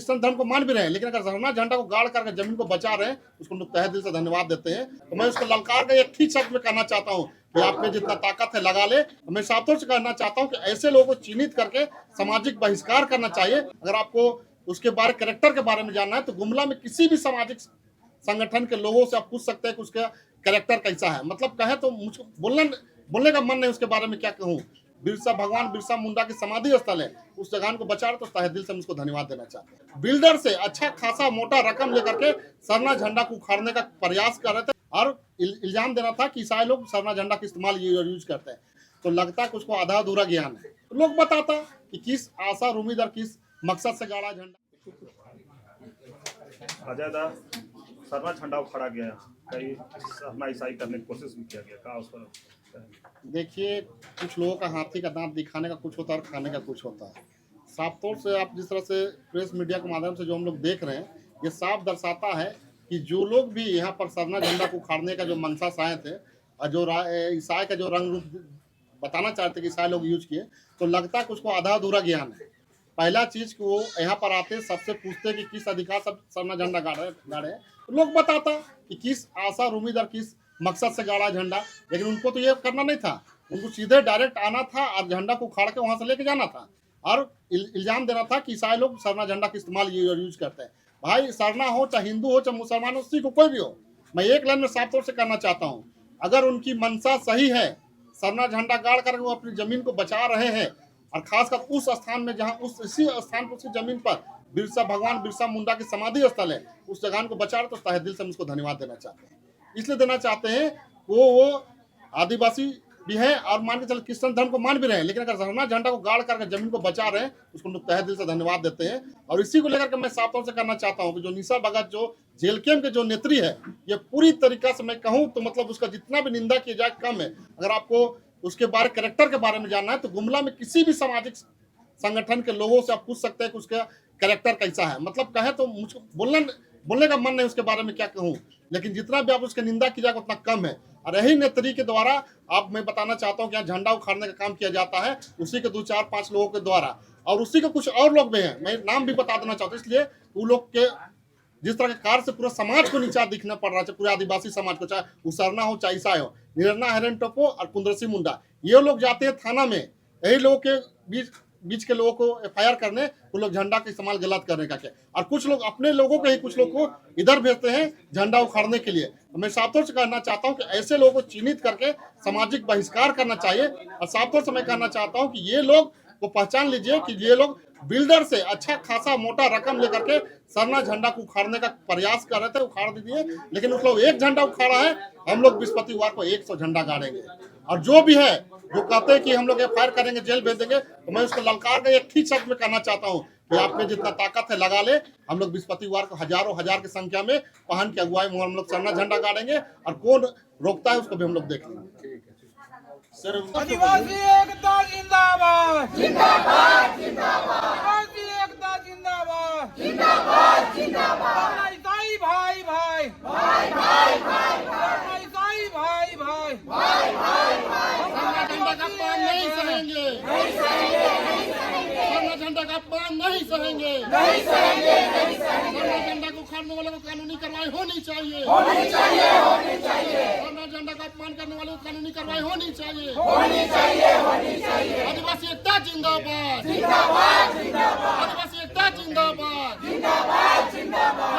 Christian धर्म को मान भी रहे हैं, लेकिन अगर सरना झंडा को गाड़ करके जमीन को बचा रहे हैं, उसको लोग तहे दिल से धन्यवाद देते हैं। तो मैं उसको ललकार के एक ठीक शब्द में कहना चाहता हूँ कि आप में जितना ताकत है लगा ले। मैं साफ तौर से कहना चाहता हूँ कि ऐसे लोगों को चिन्हित करके सामाजिक बहिष्कार करना चाहिए। अगर आपको उसके कैरेक्टर के बारे में जानना है तो गुमला में किसी भी सामाजिक संगठन के लोगों से आप पूछ सकते हैं कि उसका कैरेक्टर कैसा है। मतलब कहे तो मुझको बोलने का मन नहीं उसके बारे में क्या कहूँ। भगवान बिरसा मुंडा की समाधि स्थल है, उस जगह को बचा रहे तो तहे दिल से हम उसको धन्यवाद देना चाहते हैं। बिल्डर से अच्छा खासा मोटा रकम लेकर के सरना झंडा को उखाड़ने का प्रयास कर रहे थे और इल्जाम देना था कि ईसाई लोग सरना झंडा का इस्तेमाल यूज करते हैं। तो लगता है कि उसको आधा अधूरा ज्ञान है। तो लोग बताता कि किस आशा उम्मीद और किस मकसद से गाड़ा झंडा। सरना झंडा उखाड़ा गया, कई अपना ईसाई करने की कोशिश भी किया गया, कहा उस पर? देखिए, कुछ लोगों का हाथी का दांत दिखाने का कुछ होता है और खाने का कुछ होता है। साफ तौर से आप जिस तरह से प्रेस मीडिया के माध्यम से जो हम लोग देख रहे हैं, ये साफ दर्शाता है कि जो लोग भी यहाँ पर सरना झंडा को उखाड़ने का जो मंशा से आए थे और जो ईसाई का जो रंग रूप बताना चाहते कि ईसाई लोग यूज किए, तो लगता है कि उसको आधा अधूरा ज्ञान है। पहला चीज कि वो यहाँ पर आते सबसे पूछते कि किस अधिकार सब सरना झंडा गाड़े। तो लोग बताता कि किस आशा उम्मीद और किस मकसद से गाड़ा झंडा, लेकिन उनको तो ये करना नहीं था। उनको सीधे डायरेक्ट आना था और झंडा को उखाड़ के वहां से लेके जाना था और इल्जाम देना था कि ईसाई लोग सरना झंडा का इस्तेमाल यूज करते हैं। भाई, सरना हो चाहे हिंदू हो चाहे मुसलमान हो, सिख हो, कोई भी हो, मैं एक लाइन में साफ तौर से कहना चाहता हूँ, अगर उनकी मंशा सही है, सरना झंडा गाड़ कर वो अपनी जमीन को बचा रहे हैं और खासकर उस स्थान में जहाँ इसी स्थान पर उसी जमीन पर भगवान बिरसा मुंडा की समाधि स्थल है, उस जगह को बचा रहे तो तहे दिल से हम उसको धन्यवाद देना चाहते हैं। इसलिए देना चाहते हैं वो आदिवासी भी है और मान के चल क्रिश्चियन धर्म को मान भी रहे हैं, लेकिन अगर सरना झंडा को गाड़ करके जमीन को बचा रहे हैं उसको लोग तहे दिल से धन्यवाद देते हैं। और इसी को लेकर के मैं साफ तौर से कहना चाहता हूँ कि जो निशा भगत जो जेलकेम के जो नेत्री है, ये पूरी तरीका से मैं कहूँ तो मतलब उसका जितना भी निंदा किया जाए कम है। अगर आपको उसके कैरेक्टर के बारे में जानना है तो गुमला में किसी भी सामाजिक संगठन के लोगों से आप पूछ सकते हैं कि उसका कैरेक्टर कैसा है। मतलब कहे तो मुझको बोलने का मन नहीं उसके बारे में क्या कहूँ, लेकिन जितना भी आप उसकी निंदा की जाएगा उतना कम है। और यही नेत्री के द्वारा आप मैं बताना चाहता हूँ कि यहाँ झंडा उखाड़ने का काम किया जाता है, उसी के 2-4-5 लोगों के द्वारा, और उसी के कुछ और लोग भी हैं, मैं नाम भी बता देना चाहता हूँ। इसलिए वो लोग के जिस तरह के कार्य से पूरा समाज को नीचा दिखना पड़ रहा है, पूरे आदिवासी समाज को, चाहे वो सरना हो चाहे ईसाई हो, निरना हेरन टोपो और कुंदरसी मुंडा, ये लोग जाते हैं थाना में, यही लोगों के बीच के लोगों को एफआईआर करने, वो लोग झंडा का इस्तेमाल गलत करने का क्या, और कुछ लोग अपने लोगों के ही कुछ लोग को इधर भेजते हैं झंडा उखाड़ने के लिए। तो मैं साफ तौर से कहना चाहता हूँ कि ऐसे लोगों को चिन्हित करके सामाजिक बहिष्कार करना चाहिए। और साफ तौर से मैं कहना चाहता हूँ कि ये लोग को पहचान लीजिए कि ये लोग बिल्डर से अच्छा खासा मोटा रकम लेकर के सरना झंडा को उखाड़ने का प्रयास कर रहे थे, उखाड़ दीजिए, लेकिन उस लोग एक झंडा उखाड़ा है, हम लोग बृहस्पतिवार को 100 झंडा गाड़ेंगे। और जो भी है जो कहते हैं कि हम लोग एफआईआर करेंगे, जेल भेज देंगे, तो मैं उसको ललकार के एक ठीक शब्द में कहना चाहता हूँ कि आप में जितना ताकत है लगा ले। हम लोग बृहस्पतिवार को हजारों हजार की संख्या में पहन के अगुवाई में हम लोग सरना झंडा गाड़ेंगे और कौन रोकता है उसको भी हम लोग देख लेंगे। आदिवासी एकता जिंदाबाद, जिंदाबाद, जिंदाबाद। आदिवासी एकता जिंदाबाद, जिंदाबाद, जिंदाबाद। ईसाई भाई भाई, भाई भाई भाई, ईसाई भाई भाई, भाई भाई भाई। सरना झंडा का अपमान नहीं सहेंगे, नहीं सहेंगे, नहीं सहेंगे। सरना झंडा का अपमान नहीं सहेंगे, नहीं सहेंगे, नहीं सहेंगे। सरना झंडा को उखाड़ने वालों को कानूनी कार्रवाई होनी चाहिए, होनी चाहिए, होनी चाहिए। सरना झंडा का अपमान करने वालों को कानूनी कार्रवाई होनी चाहिए, होनी चाहिए, होनी चाहिए। आदिवासी एकता जिंदाबाद, जिंदाबाद, जिंदाबाद, आदिवासी एकता जिंदाबाद, जिंदाबाद, जिंदाबाद।